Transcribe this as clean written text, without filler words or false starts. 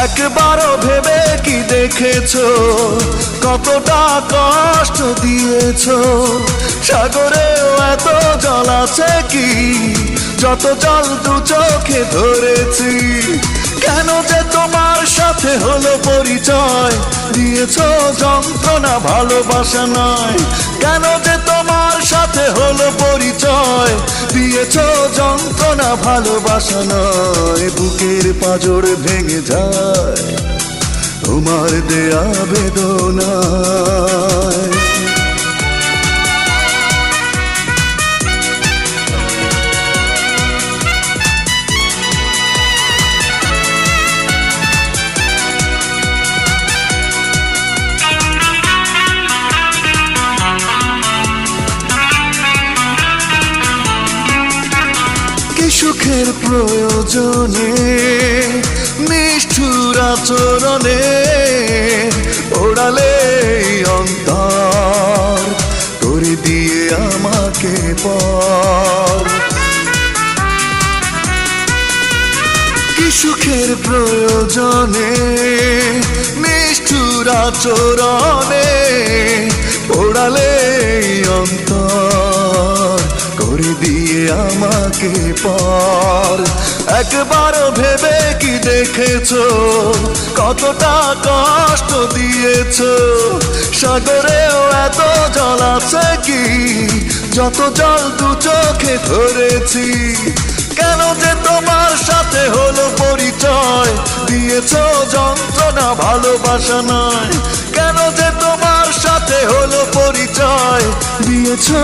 একবারও ভেবে কি দেখেছো কতটা কষ্ট দিয়েছো? সাগরেও এত জল আছে কি যত জল দু চোখে ধরেছি? কেন যে তোমার সাথে হলো পরিচয়, দিয়েছো যন্ত্রণা ভালোবাসা নয়। কেন যে তোমার সাথে হলো পরিচয়, দিয়েছো যন্ত্রণা ভালোবাসা নয়। বুকের পাঁজর ভেঙে যায় তোমার দেয়া বেদনায়। সুখের প্রয়োজনে নিষ্ঠুর আচরণে ওড়ালে অন্তর করে দিয়ে আমাকে পর। কি সুখের প্রয়োজনে নিষ্ঠুর আচরণে ওড়ালে অন্তর করে দিয়ে আমাকে পর। একবারও ভেবে কি দেখেছো কতটা কষ্ট দিয়েছো? সাগরেও এত জল আছে কি যত জল দু চোখে ধরেছি? কেন যে তোমার সাথে হলো পরিচয়, দিয়েছো যন্ত্রণা ভালোবাসা নয়। কেন যে তোমার সাথে হলো পরিচয়, দিয়েছো